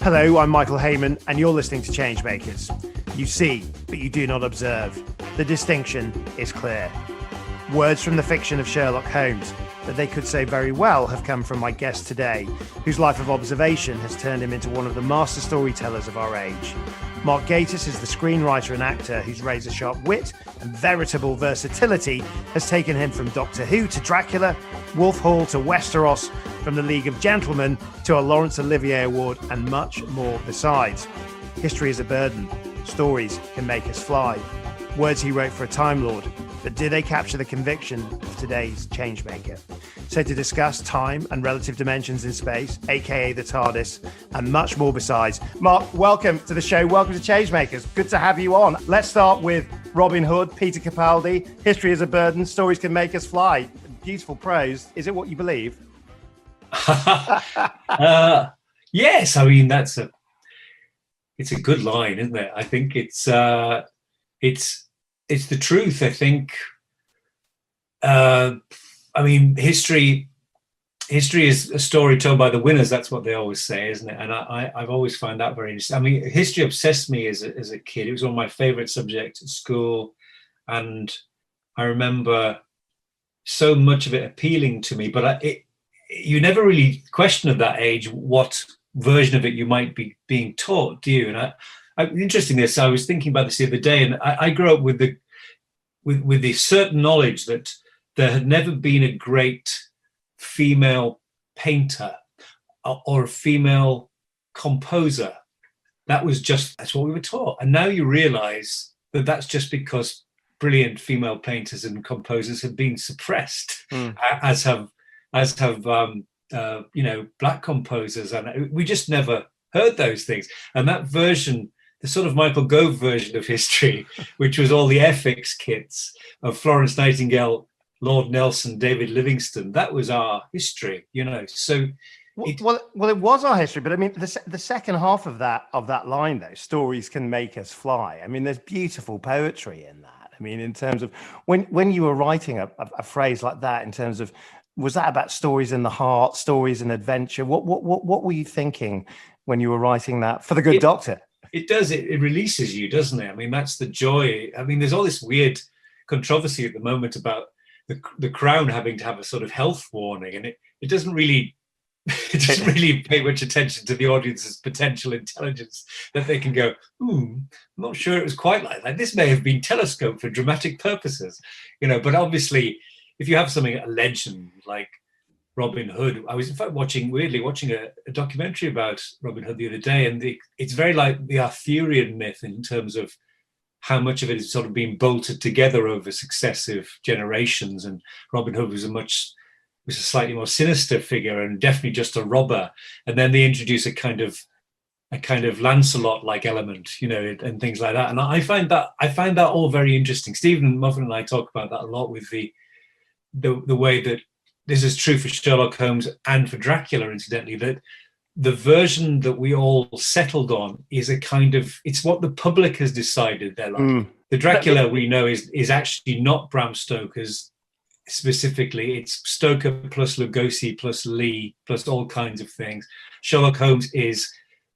Hello, I'm Michael Heyman, and you're listening to Changemakers. You see, but you do not observe. The distinction is clear. Words from the fiction of Sherlock Holmes that they could say very well have come from my guest today, whose life of observation has turned him into one of the master storytellers of our age. Mark Gatiss is the screenwriter and actor whose razor-sharp wit and veritable versatility has taken him from Doctor Who to Dracula, Wolf Hall to Westeros, from the League of Gentlemen to a Laurence Olivier Award, and much more besides. History is a burden. Stories can make us fly. Words he wrote for a Time Lord, but do they capture the conviction of today's changemaker? So to discuss time and relative dimensions in space, aka the TARDIS, and much more besides, Mark, welcome to the show. Welcome to Changemakers. Good to have you on. Let's start with Robin Hood, Peter Capaldi. History is a burden. Stories can make us fly. Beautiful prose. Is it what you believe? Yes, I mean it's a good line, isn't it? I think it's the truth. I think I mean history is a story told by the winners. That's what they always say, isn't it? And I've always found that very interesting. I mean, history obsessed me as a kid. It was one of my favorite subjects at school, and I remember so much of it appealing to me, but you never really question at that age what version of it you might be being taught, do you? And interesting this, I was thinking about this the other day, and I grew up with the certain knowledge that there had never been a great female painter or a female composer. That's what we were taught. And now you realize that that's just because brilliant female painters and composers have been suppressed, as have black composers, and we just never heard those things. And that version, the sort of Michael Gove version of history, which was all the FX kits of Florence Nightingale, Lord Nelson, David Livingstone, that was our history, So it was our history, but I mean, the second half of that line, though, stories can make us fly. I mean, there's beautiful poetry in that. I mean, in terms of when you were writing a phrase like that, in terms of, was that about stories in the heart, stories and adventure? What were you thinking when you were writing that for the Good Doctor? It does. It releases you, doesn't it? I mean, that's the joy. I mean, there's all this weird controversy at the moment about the Crown having to have a sort of health warning, and it doesn't really pay much attention to the audience's potential intelligence, that they can go, I'm not sure it was quite like that. This may have been telescoped for dramatic purposes, but obviously if you have something, a legend like Robin Hood. I was in fact watching a documentary about Robin Hood the other day, and it's very like the Arthurian myth in terms of how much of it is sort of being bolted together over successive generations. And Robin Hood was a slightly more sinister figure and definitely just a robber. And then they introduce a kind of Lancelot-like element, and things like that. And I find that all very interesting. Steven Moffatt and I talk about that a lot, with the way that this is true for Sherlock Holmes and for Dracula, incidentally, that the version that we all settled on is it's what the public has decided they're like. The Dracula we know is actually not Bram Stoker's specifically. It's Stoker plus Lugosi plus Lee plus all kinds of things. Sherlock Holmes is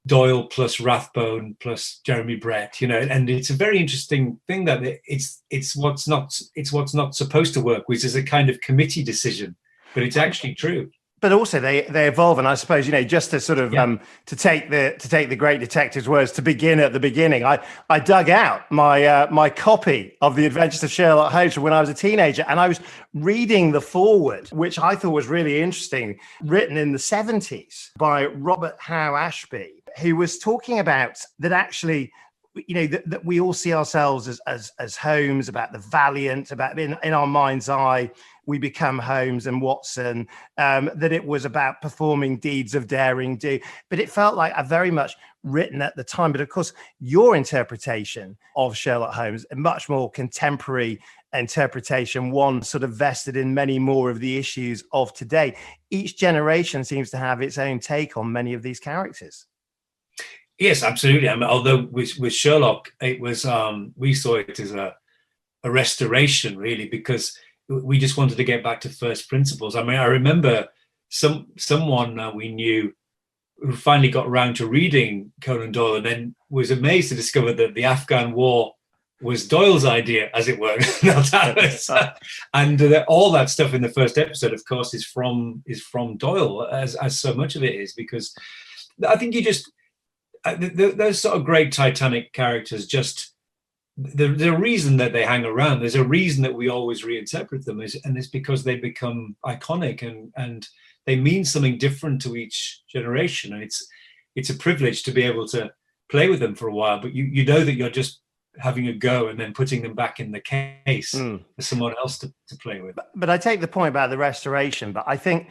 Doyle plus Rathbone plus Jeremy Brett, and it's a very interesting thing that it's what's not supposed to work, which is a kind of committee decision, but it's actually true. But also they evolve, and I suppose just to sort of to take the great detective's words, to begin at the beginning. I dug out my copy of The Adventures of Sherlock Holmes from when I was a teenager, and I was reading the foreword, which I thought was really interesting, written in the 70s by Robert Howe Ashby, who was talking about that actually, that we all see ourselves as Holmes, about the valiant, about in our mind's eye we become Holmes and Watson, that it was about performing deeds of daring do. But it felt like a very much written at the time. But of course, your interpretation of Sherlock Holmes, a much more contemporary interpretation, one sort of vested in many more of the issues of today. Each generation seems to have its own take on many of these characters. Yes, absolutely. I mean, although with Sherlock, it was we saw it as a restoration, really, because we just wanted to get back to first principles. I mean, I remember someone we knew who finally got around to reading Conan Doyle and then was amazed to discover that the Afghan War was Doyle's idea, as it were, not ours. And all that stuff in the first episode, of course, is from Doyle, as so much of it is, because I think you just those sort of great Titanic characters just. The reason that they hang around, there's a reason that we always reinterpret them, and it's because they become iconic and they mean something different to each generation, and it's a privilege to be able to play with them for a while. But you know that you're just having a go and then putting them back in the case for someone else to play with. But I take the point about the restoration. But I think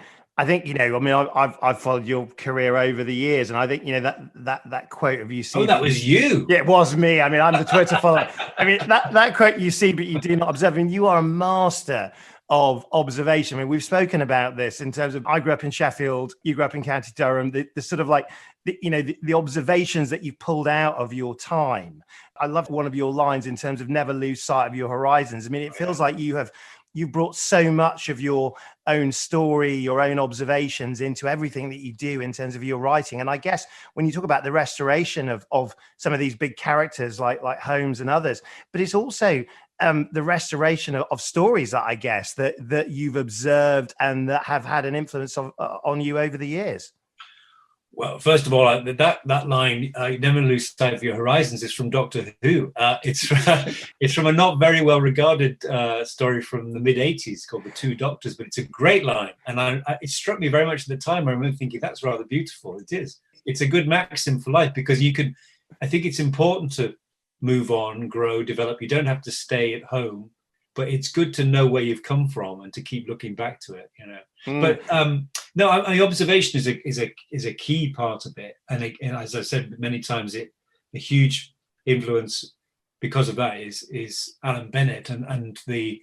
you know, I mean, I've followed your career over the years, and I think, you know, that quote of "you see." Oh, that was you. Yeah, it was me. I mean, I'm the Twitter follower. I mean, that quote, "you see but you do not observe." I mean, you are a master of observation. I mean, we've spoken about this in terms of, I grew up in Sheffield, you grew up in County Durham. The sort of like the observations that you've pulled out of your time. I love one of your lines in terms of never lose sight of your horizons. I mean, it feels like you brought so much of your own story, your own observations into everything that you do in terms of your writing. And I guess when you talk about the restoration of some of these big characters like Holmes and others, but it's also the restoration of stories that I guess that you've observed and that have had an influence on you over the years. Well, first of all, that line, "you never lose sight of your horizons," is from Doctor Who. It's from a not very well regarded story from the mid-'80s called The Two Doctors, but it's a great line. And it struck me very much at the time. I remember thinking, that's rather beautiful. It is. It's a good maxim for life, because I think it's important to move on, grow, develop. You don't have to stay at home, but it's good to know where you've come from and to keep looking back to it, you know. But no, observation is a key part of it, and as I said many times, a huge influence because of that is Alan Bennett and the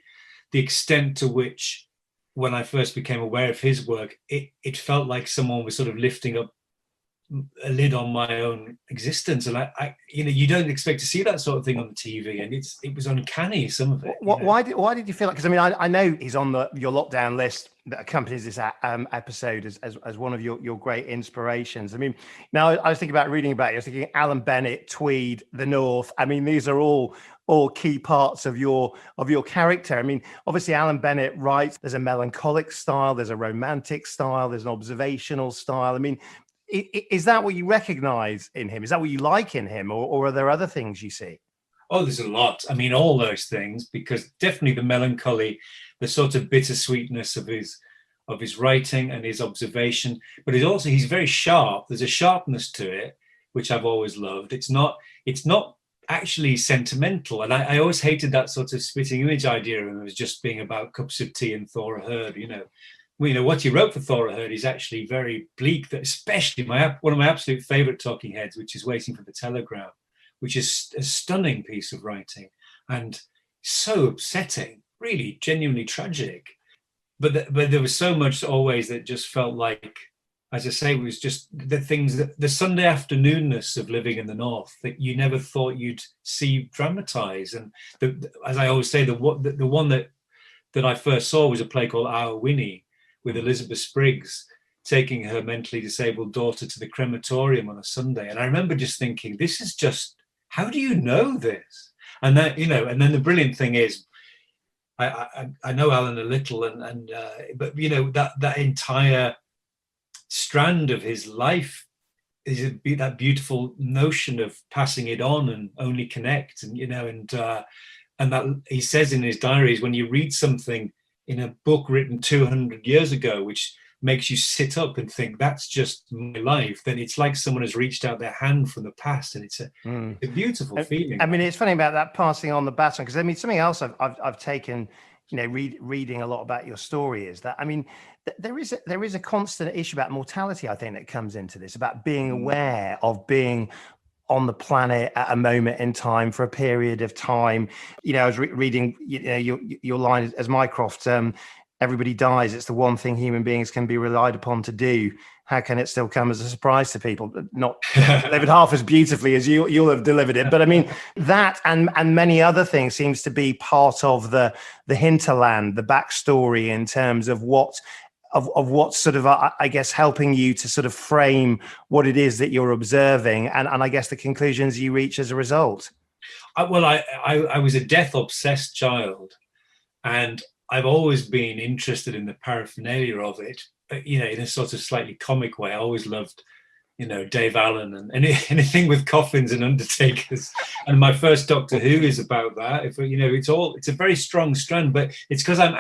extent to which, when I first became aware of his work, it felt like someone was sort of lifting up a lid on my own existence, and I you don't expect to see that sort of thing on the TV, and it was uncanny, some of it. Why did you feel like? Because I mean, I know he's on your lockdown list that accompanies this episode as one of your great inspirations. I mean, now I was thinking about reading about you. I was thinking Alan Bennett, Tweed, the North. I mean, these are all key parts of your character. I mean, obviously Alan Bennett writes, there's a melancholic style, there's a romantic style, there's an observational style. I mean, is that what you recognize in him? Is that what you like in him, or are there other things you see? Oh, there's a lot. I mean, all those things, because definitely the melancholy, the sort of bittersweetness of his writing and his observation, but he's very sharp. There's a sharpness to it, which I've always loved. It's not actually sentimental, and I always hated that sort of spitting image idea of him as just being about cups of tea and Thora Hird, you know. What he wrote for Thora Hird is actually very bleak. That especially one of my absolute favorite talking heads, which is Waiting for the Telegram, which is a stunning piece of writing and so upsetting, really genuinely tragic. But there was so much always that just felt like, as I say, it was just the things the Sunday afternoonness of living in the North that you never thought you'd see dramatized. And as I always say, the one that I first saw was a play called Our Winnie, with Elizabeth Spriggs taking her mentally disabled daughter to the crematorium on a Sunday. And I remember just thinking, this is just, how do you know this? And that, and then the brilliant thing is, I know Alan a little, but that entire strand of his life is that beautiful notion of passing it on and only connect, and that he says in his diaries, when you read something in a book written 200 years ago, which makes you sit up and think, that's just my life, then it's like someone has reached out their hand from the past, and it's a beautiful feeling. I mean, it's funny about that passing on the baton, because I mean, something else I've taken, reading a lot about your story is that, I mean, there is a constant issue about mortality, I think, that comes into this, about being aware of being on the planet at a moment in time for a period of time. I was reading, your line as Mycroft, everybody dies. It's the one thing human beings can be relied upon to do. How can it still come as a surprise to people? Not delivered half as beautifully as you'll have delivered it. But I mean, that and many other things seems to be part of the hinterland, the backstory in terms of what of what's sort of, I guess, helping you to sort of frame what it is that you're observing, and I guess the conclusions you reach as a result? I was a death-obsessed child, and I've always been interested in the paraphernalia of it, in a sort of slightly comic way. I always loved, Dave Allen and anything with coffins and undertakers. And my first Doctor Who is about that. It's a very strong strand, but it's because I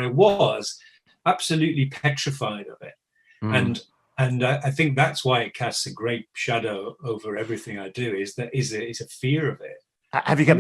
was absolutely petrified of it. And I think that's why it casts a great shadow over everything I do, is a fear of it. Have you come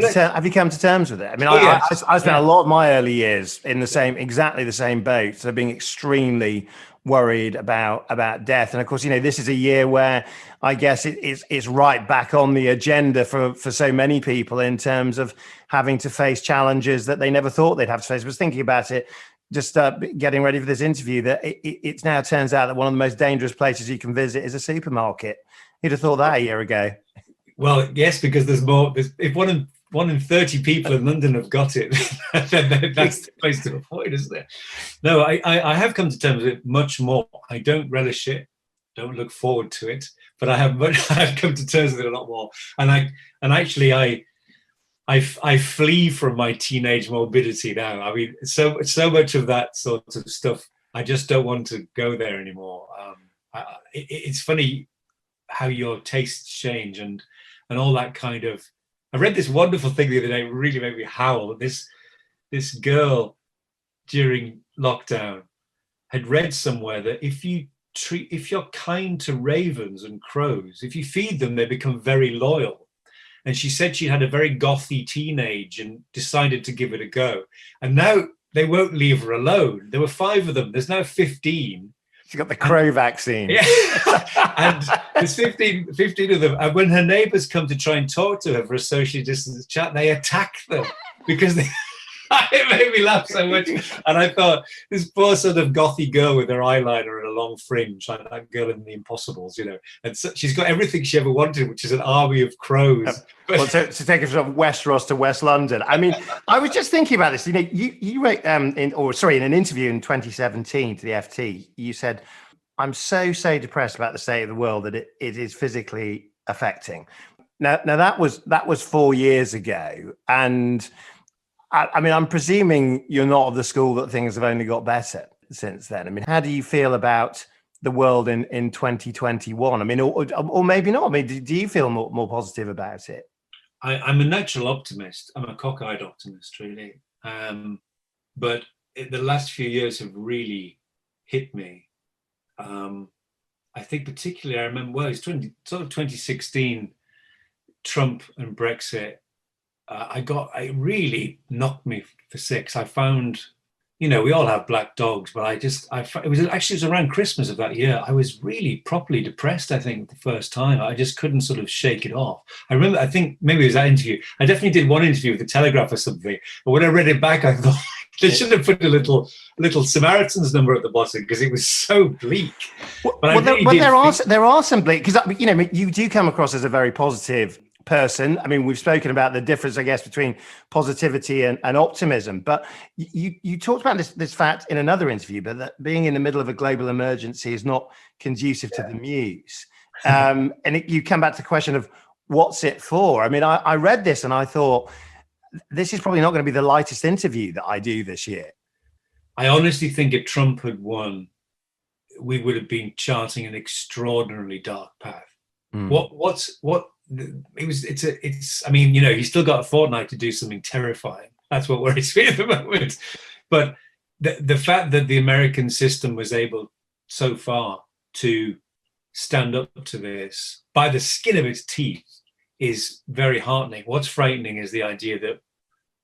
to terms with it? I mean, I spent a lot of my early years in exactly the same boat, so being extremely worried about death. And of course, this is a year where I guess it's right back on the agenda for so many people in terms of having to face challenges that they never thought they'd have to face. I was thinking about it, just getting ready for this interview, that it now turns out that one of the most dangerous places you can visit is a supermarket. Who'd have thought that a year ago? Well, yes, because there's more. If one in 30 people in London have got it, then that's the place to avoid, isn't it? No, I have come to terms with it much more. I don't relish it, don't look forward to it, but I have come to terms with it a lot more. And I flee from my teenage morbidity now. I mean, so much of that sort of stuff, I just don't want to go there anymore. It's funny how your tastes change and all that kind of. I read this wonderful thing the other day, really made me howl. This girl during lockdown had read somewhere that if you're kind to ravens and crows, if you feed them, they become very loyal. And she said she had a very gothy teenage and decided to give it a go. And now they won't leave her alone. There were 5 of them. There's now 15. She got the crow vaccine. Yeah. And there's 15 of them. And when her neighbours come to try and talk to her for a socially distanced chat, they attack them because it made me laugh so much. And I thought, this poor sort of gothy girl with her eyeliner and a long fringe, like that girl in The Impossibles, And so she's got everything she ever wanted, which is an army of crows. Well, to take it from Westeros to West London. I mean, I was just thinking about this. You wrote in an interview in 2017 to the FT, you said, "I'm so depressed about the state of the world that it is physically affecting." Now that was 4 years ago, and I mean, I'm presuming you're not of the school that things have only got better since then. I mean, how do you feel about the world in 2021? I mean, or maybe not. I mean, do you feel more positive about it? I'm a natural optimist. I'm a cockeyed optimist, really. But the last few years have really hit me. I think particularly, I remember, well, it's 2016, Trump and Brexit. It really knocked me for 6. I found, we all have black dogs, but it was around Christmas of that year. I was really properly depressed, I think, the first time. I just couldn't sort of shake it off. I think maybe it was that interview. I definitely did one interview with the Telegraph or something. But when I read it back, I thought they should have put a little Samaritan's number at the bottom because it was so bleak. There are some bleak, because, you do come across as a very positive person. I mean, we've spoken about the difference, I guess, between positivity and optimism, but you talked about this fact in another interview, but that being in the middle of a global emergency is not conducive to the muse. And you come back to the question of what's it for? I mean, I read this and I thought, this is probably not going to be the lightest interview that I do this year. I honestly think if Trump had won, we would have been charting an extraordinarily dark path. I mean, he's still got a fortnight to do something terrifying. That's what worries me at the moment. But the fact that the American system was able so far to stand up to this by the skin of its teeth is very heartening. What's frightening is the idea that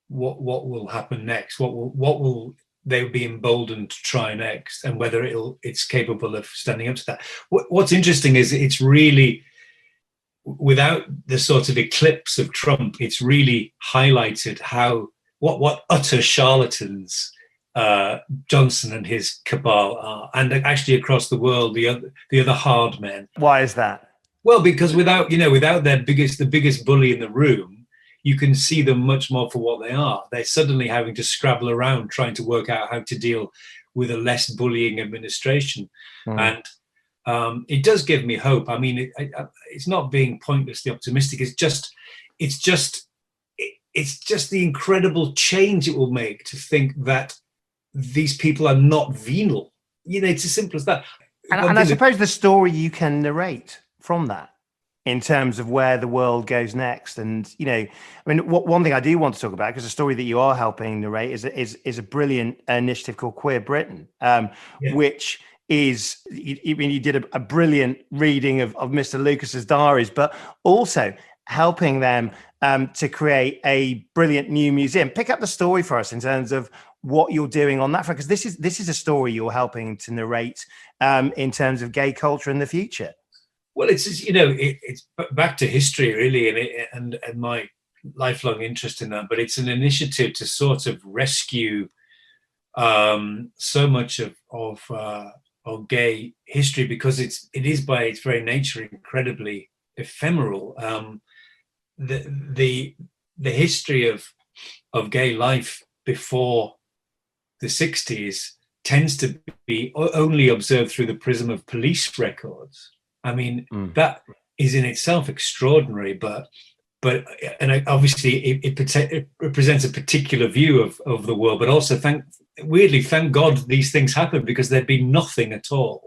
what will happen next? What will they be emboldened to try next, and whether it's capable of standing up to that. What's interesting is it's really, without the sort of eclipse of Trump, it's really highlighted what utter charlatans Johnson and his cabal are, and actually across the world, the other hard men. Why is that? Well, because without the biggest bully in the room, you can see them much more for what they are. They're suddenly having to scrabble around trying to work out how to deal with a less bullying administration. And it does give me hope. I mean, it's not being pointlessly optimistic. It's just the incredible change it will make to think that these people are not venal. You know, it's as simple as that. And I suppose the story you can narrate from that in terms of where the world goes next. And, you know, I mean, one thing I do want to talk about, because the story that you are helping narrate is a brilliant initiative called Queer Britain, which is, you did a brilliant reading of Mr. Lucas's diaries, but also helping them to create a brilliant new museum. Pick up the story for us in terms of what you're doing on that front, because this is a story you're helping to narrate in terms of gay culture in the future. Well, it's, you know, it's back to history really, and my lifelong interest in that. But it's an initiative to sort of rescue so much of gay history, because it is by its very nature incredibly ephemeral. The history of gay life before the 60s tends to be only observed through the prism of police records. I mean, that is in itself extraordinary, but obviously it represents a particular view of the world. But also, thank God these things happen, because there'd be nothing at all.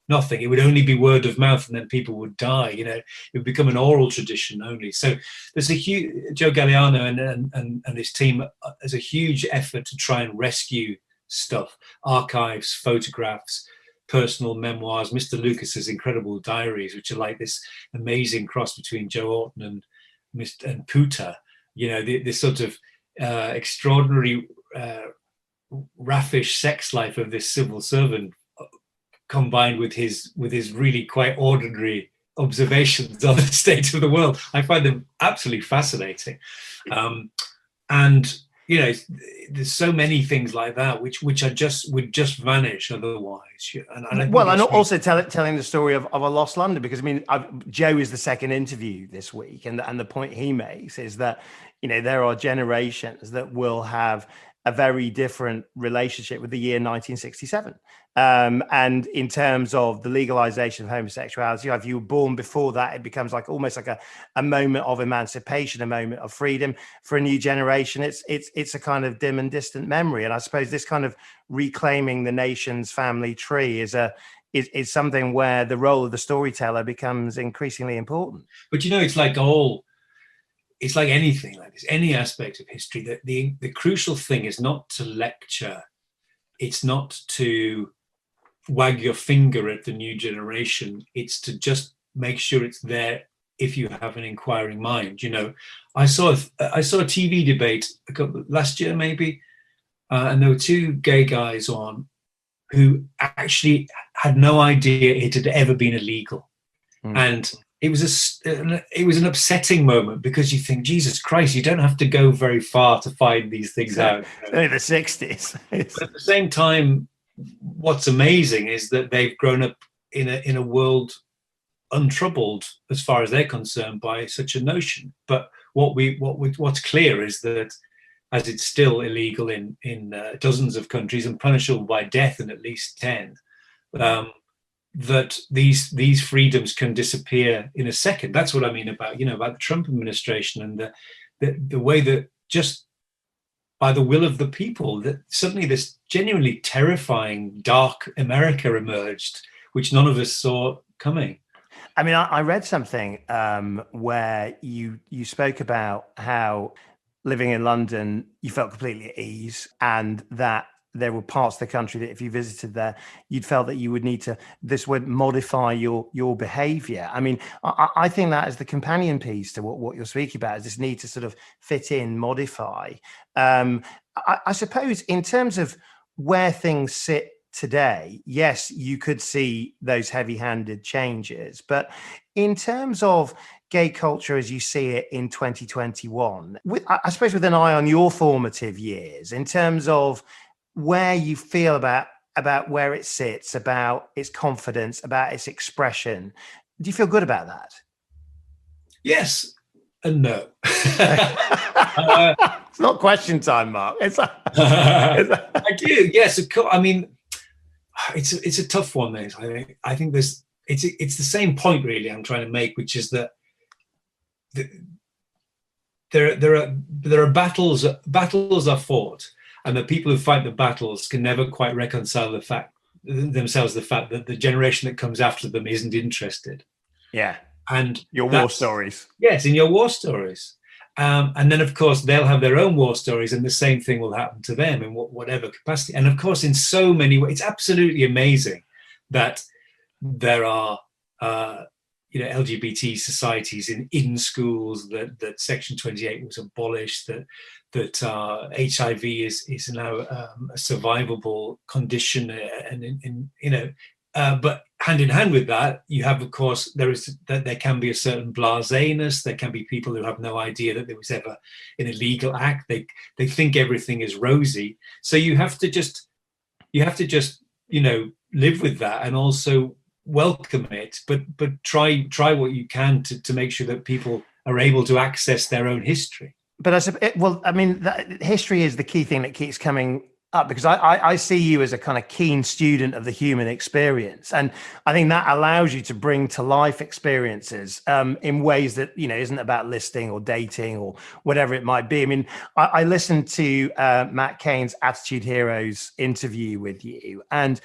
Nothing. It would only be word of mouth, and then people would die. You know, it would become an oral tradition only. So there's a huge, Joe Galliano and his team, there's a huge effort to try and rescue stuff, archives, photographs, personal memoirs, Mr. Lucas's incredible diaries, which are like this amazing cross between Joe Orton and Puta. You know, this sort of extraordinary raffish sex life of this civil servant, combined with his really quite ordinary observations on the state of the world. I find them absolutely fascinating. And, you know, there's so many things like that which would just vanish otherwise. And also telling the story of a lost London, because I mean, Joe is the second interview this week, and the point he makes is that, you know, there are generations that will have a very different relationship with the year 1967. And in terms of the legalization of homosexuality, if you were born before that, it becomes like almost like a moment of emancipation, a moment of freedom. For a new generation, it's a kind of dim and distant memory. And I suppose this kind of reclaiming the nation's family tree is something where the role of the storyteller becomes increasingly important. But, you know, it's like anything like this, any aspect of history, that the crucial thing is not to lecture. It's not to wag your finger at the new generation. It's to just make sure it's there if you have an inquiring mind. You know, I saw a TV debate last year maybe, and there were two gay guys on who actually had no idea it had ever been illegal. And it was an upsetting moment, because you think, Jesus Christ, you don't have to go very far to find these things out. Only the 60s. But at the same time, what's amazing is that they've grown up in a world untroubled, as far as they're concerned, by such a notion. But what's clear is that, as it's still illegal in dozens of countries and punishable by death in at least 10, that these freedoms can disappear in a second. That's what I mean about the Trump administration, and the way that just by the will of the people, that suddenly this genuinely terrifying dark America emerged, which none of us saw coming. I mean, I read something where you spoke about how living in London, you felt completely at ease, and that there were parts of the country that if you visited there, you'd felt that you would need to, this would modify your behavior. I mean, I think that is the companion piece to what you're speaking about, is this need to sort of fit in, modify. I suppose in terms of where things sit today, yes, you could see those heavy-handed changes, but in terms of gay culture as you see it in 2021, I suppose with an eye on your formative years, in terms of where you feel about where it sits, about its confidence, about its expression, do you feel good about that? Yes and no. It's not question time, Mark. I do, yes, of course. I mean, it's a tough one. This I think there's it's the same point really I'm trying to make, which is that there are battles are fought, and the people who fight the battles can never quite reconcile the fact that the generation that comes after them isn't interested. Yeah. And your war stories. Yes, in your war stories. And then, of course, they'll have their own war stories, and the same thing will happen to them in whatever capacity. And, of course, in so many ways, it's absolutely amazing that there are, LGBT societies in schools, that Section 28 was abolished, that HIV is now a survivable condition, but hand in hand with that, you have, of course, there can be a certain blaseness. There can be people who have no idea that there was ever an illegal act. They think everything is rosy. So you have to just live with that and also welcome it, but try what you can to make sure that people are able to access their own history. But history is the key thing that keeps coming up, because I see you as a kind of keen student of the human experience, and I think that allows you to bring to life experiences in ways that isn't about listing or dating or whatever it might be. I mean, I listened to Matt Cain's Attitude Heroes interview with you, and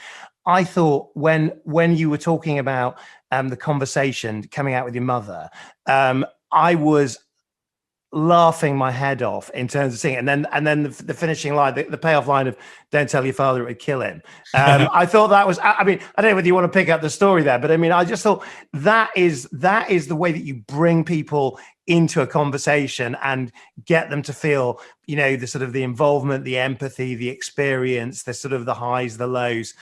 I thought when you were talking about the conversation coming out with your mother, I was laughing my head off in terms of seeing it. And then the finishing line, the payoff line of "Don't tell your father it would kill him." I thought that was, I don't know whether you want to pick up the story there, but I just thought that is the way that you bring people into a conversation and get them to feel, the sort of the involvement, the empathy, the experience, the sort of the highs, the lows.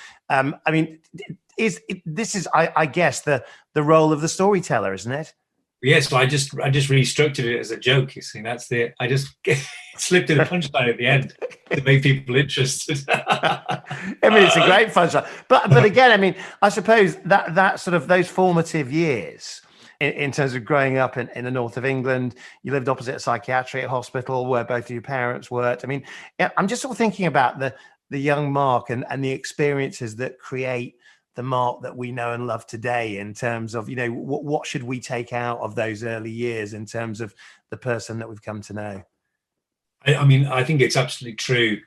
This is, I guess, the role of the storyteller, isn't it? Yes, I just really structured it as a joke. You see, I just slipped in a punchline at the end to make people interested. It's a great punchline. But again, I suppose that sort of those formative years in terms of growing up in the north of England, you lived opposite a psychiatric hospital where both of your parents worked. I'm just sort of thinking about the young Mark and the experiences that create the Mark that we know and love today, in terms of, what should we take out of those early years in terms of the person that we've come to know? I think it's absolutely true.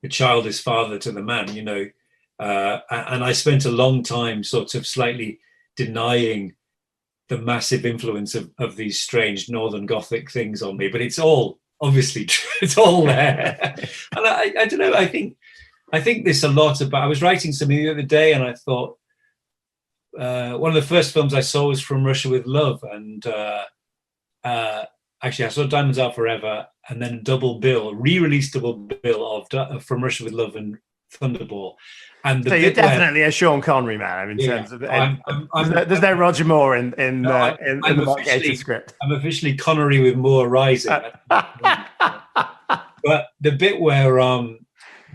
The child is father to the man, and I spent a long time sort of slightly denying the massive influence of these strange Northern Gothic things on me, but it's all obviously true. It's all there. And I don't know, I think there's a lot about, I was writing something the other day and I thought, one of the first films I saw was From Russia with Love. And actually I saw Diamonds Are Forever, and then re-released double bill of From Russia with Love and Thunderball. And so you're definitely a Sean Connery man in terms of, there's no Roger Moore in the Mark Gatiss script. I'm officially Connery with Moore rising. But the bit where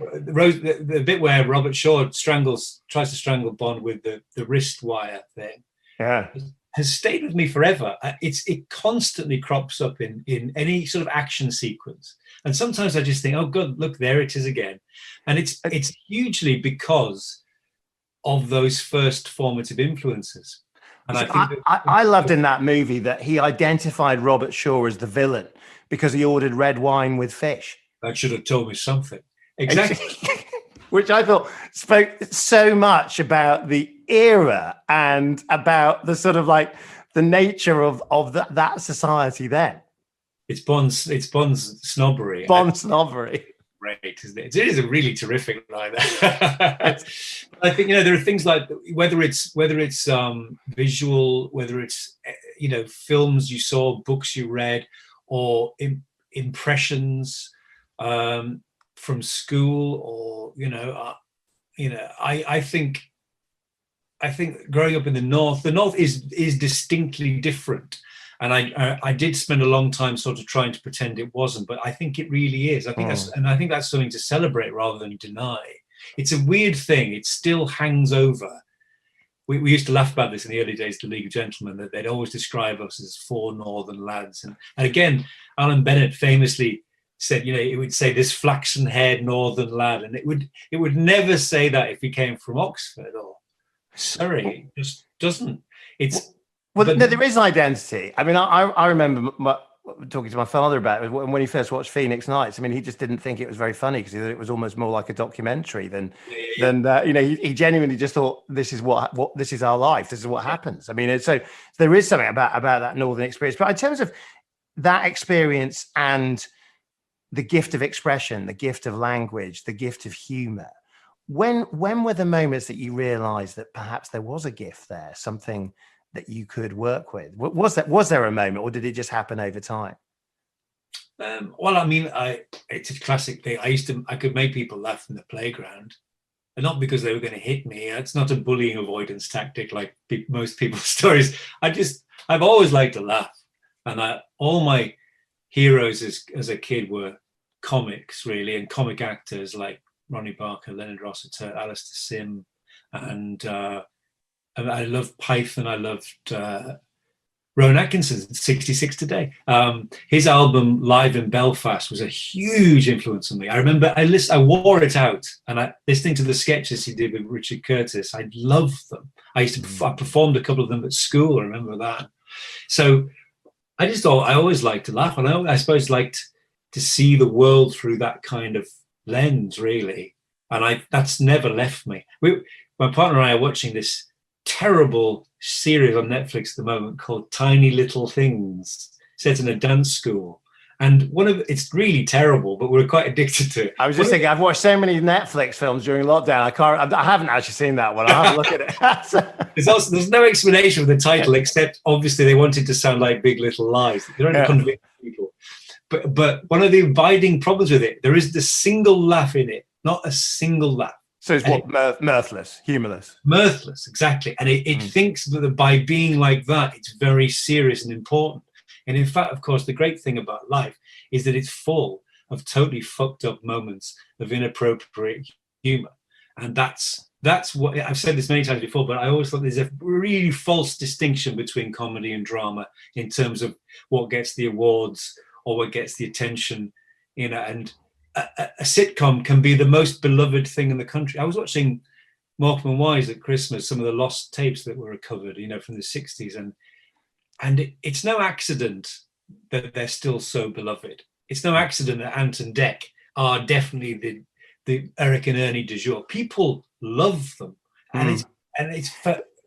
the bit where Robert Shaw tries to strangle Bond with the wrist wire thing, has stayed with me forever. It constantly crops up in any sort of action sequence, and sometimes I just think, oh God, look, there it is again. And it's hugely because of those first formative influences. And I loved in that movie that he identified Robert Shaw as the villain because he ordered red wine with fish. That should have told me something. Exactly. Which I thought spoke so much about the era and about the sort of like the nature of that society then. It's Bond's snobbery. Snobbery. Great, isn't it? It is a really terrific line. I think there are things like whether it's visual, whether it's films you saw, books you read, or impressions from school, or I think growing up in the north is distinctly different. And I did spend a long time sort of trying to pretend it wasn't, but I think it really is. I think that's something to celebrate rather than deny. It's a weird thing. It still hangs over. We used to laugh about this in the early days of the League of Gentlemen, that they'd always describe us as four northern lads. And again, Alan Bennett famously said, it would say this flaxen-haired northern lad, and it would never say that if he came from Oxford or Surrey. It just doesn't. No, there is identity. I mean, I remember talking to my father about it when he first watched Phoenix Nights. I mean, he just didn't think it was very funny because he thought it was almost more like a documentary than he genuinely just thought this is what this is our life. This is what happens. I mean, so there is something about that northern experience. But in terms of that experience and the gift of expression, the gift of language, the gift of humor, when were the moments that you realized that perhaps there was a gift there, something that you could work with? Was there a moment, or did it just happen over time? Well, I mean, it's a classic thing. I could make people laugh in the playground, and not because they were going to hit me. It's not a bullying avoidance tactic like most people's stories. I've always liked to laugh, and all my heroes as a kid were comics, really, and comic actors like Ronnie Barker, Leonard Rossiter, Alistair Sim, and I loved Python. I loved Rowan Atkinson, 66 Today. His album Live in Belfast was a huge influence on me. I remember I wore it out, and listening to the sketches he did with Richard Curtis, I loved them. I performed a couple of them at school. I remember that. So I just thought I always liked to laugh, and I suppose liked to see the world through that kind of lens, really. And that's never left me. My partner and I are watching this terrible series on Netflix at the moment called Tiny Little Things, set in a dance school. And it's really terrible, but we're quite addicted to it. I was just thinking, I've watched so many Netflix films during lockdown. I haven't actually seen that one. I'll have a look at it. There's no explanation for the title, except obviously they wanted to sound like Big Little Lies. They're only convincing people. But one of the abiding problems with it, there isn't a single laugh in it, not a single laugh. So it's mirthless, humorless. Mirthless, exactly. And it thinks that by being like that, it's very serious and important. And in fact, of course, the great thing about life is that it's full of totally fucked up moments of inappropriate humor. And that's what I've said this many times before, but I always thought there's a really false distinction between comedy and drama in terms of what gets the awards or what gets the attention, and a sitcom can be the most beloved thing in the country. I was watching Morecambe and Wise at Christmas, some of the lost tapes that were recovered, from the 60s. And it's no accident that they're still so beloved. It's no accident that Ant and Dec are definitely the Eric and Ernie du jour. People love them. And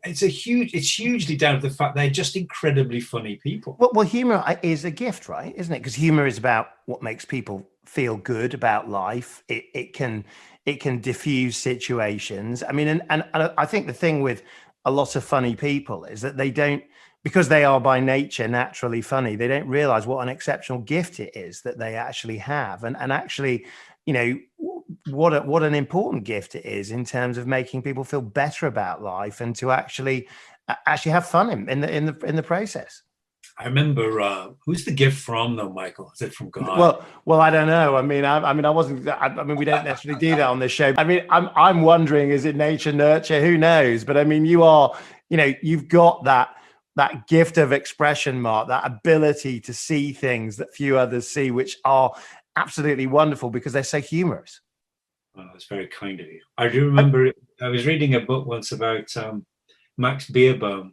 it's hugely down to the fact they're just incredibly funny people. Well, humor is a gift, right? Isn't it? Because humor is about what makes people feel good about life. It can diffuse situations. I mean, and I think the thing with a lot of funny people is that they don't, because they are by nature naturally funny, they don't realize what an exceptional gift it is that they actually have, and actually, what an important gift it is in terms of making people feel better about life and to actually have fun in the process. I remember, who's the gift from though, Michael? Is it from God? Well, I don't know. I mean, we don't necessarily do that on this show. I mean, I'm wondering, is it nature, nurture? Who knows? But I mean, you've got that gift of expression, Mark, that ability to see things that few others see, which are absolutely wonderful because they're so humorous. Oh, that's very kind of you. I do remember I was reading a book once about Max Beerbohm,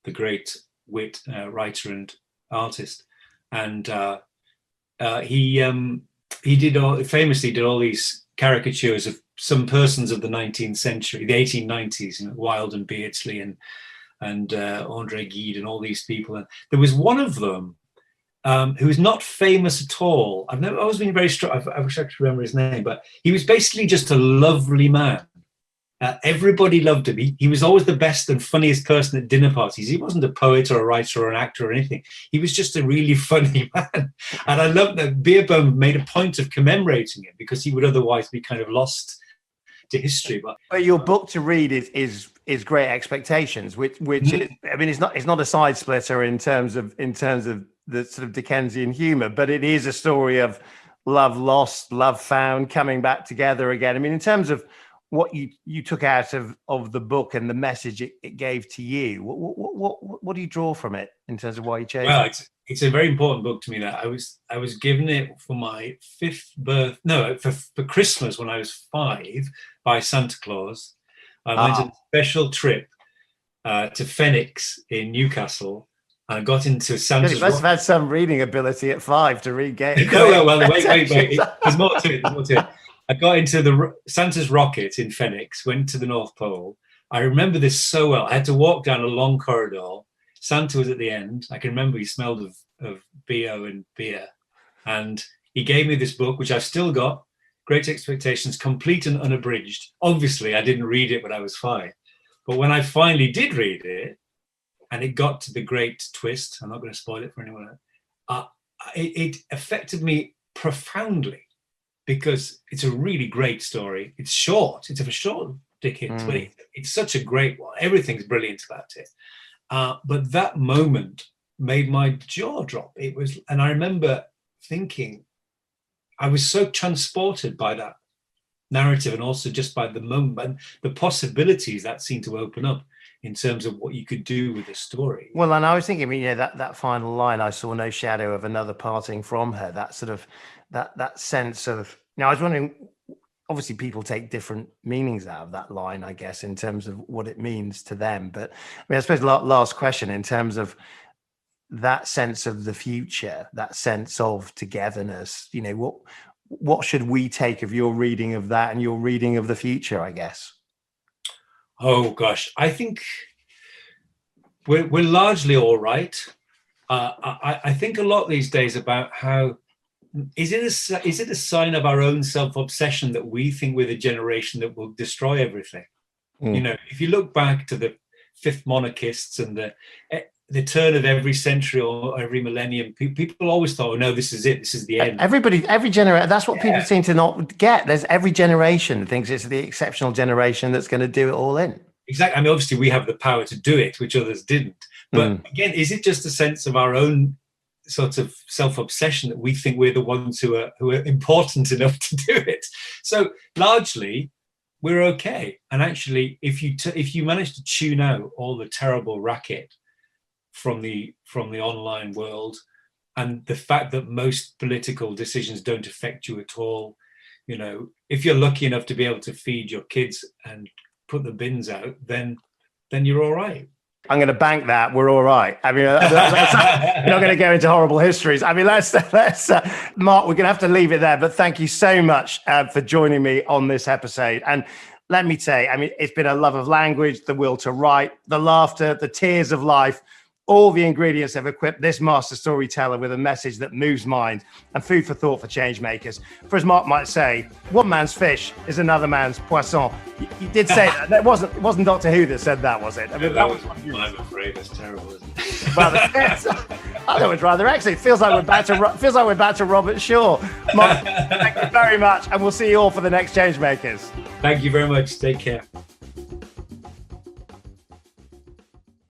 the great wit writer and artist, and he famously did all these caricatures of some persons of the 19th century, the 1890s, Wilde and Beardsley and Andre Gide and all these people. And there was one of them who was not famous at all. I've always been very struck. I wish I could remember his name, but he was basically just a lovely man. Everybody loved him. He was always the best and funniest person at dinner parties. He wasn't a poet or a writer or an actor or anything. He was just a really funny man. And I love that Beerbohm made a point of commemorating him because he would otherwise be kind of lost to history. But your book to read is Great Expectations, which is, I mean, it's not a side splitter in terms of the sort of Dickensian humor, but it is a story of love lost, love found, coming back together again. I mean, in terms of what you took out of the book and the message it gave to you. What do you draw from it in terms of why you chose it? It's a very important book to me. That I was given it for my for Christmas when I was 5 by Santa Claus. I went on a special trip to Phoenix in Newcastle. And I got into Santa's. You must have had some reading ability at 5 to read games. No, well, wait. There's more to it. I got into Santa's rocket in Phoenix, went to the North Pole. I remember this so well. I had to walk down a long corridor. Santa was at the end. I can remember he smelled of BO and beer. And he gave me this book, which I've still got, Great Expectations, complete and unabridged. Obviously, I didn't read it when I was 5. But when I finally did read it, and it got to the great twist, I'm not going to spoil it for anyone else, it affected me profoundly, because it's a really great story. It's short. It's of a short Dickens, but it's such a great one. Everything's brilliant about it. But that moment made my jaw drop. And I remember thinking, I was so transported by that narrative, and also just by the moment and the possibilities that seemed to open up in terms of what you could do with a story. Well, and I was thinking, that final line, I saw no shadow of another parting from her, that sort of, that sense of, I was wondering, obviously people take different meanings out of that line, I guess, in terms of what it means to them. But I suppose last question, in terms of that sense of the future, that sense of togetherness, what should we take of your reading of that and your reading of the future, I guess? Oh gosh, I think we're largely all right. I think a lot these days about how is it a sign of our own self-obsession that we think we're the generation that will destroy everything? If you look back to the fifth monarchists and the turn of every century or every millennium, people always thought, oh no, this is it, this is the end. Every generation, that's what people seem to not get. There's every generation thinks it's the exceptional generation that's going to do it all in. Exactly. I mean, obviously we have the power to do it, which others didn't. But again, is it just a sense of our own sort of self-obsession that we think we're the ones who are important enough to do it? So largely, we're okay. And actually, if you manage to tune out all the terrible racket from the online world, and the fact that most political decisions don't affect you at all, if you're lucky enough to be able to feed your kids and put the bins out, then you're all right. I'm going to bank that we're all right. I mean, you're not going to go into horrible histories. I mean, let's Mark, we're going to have to leave it there. But thank you so much for joining me on this episode. And let me say, I mean, it's been a love of language, the will to write, the laughter, the tears of life. All the ingredients have equipped this master storyteller with a message that moves mind and food for thought for change makers. For as Mark might say, one man's fish is another man's poisson. You did say that. It wasn't Doctor Who that said that, was it? I mean, that was I'm afraid that's terrible, isn't it? I thought it was rather excellent. It feels like we're back to Robert Shaw. Mark, thank you very much, and we'll see you all for the next change makers. Thank you very much. Take care.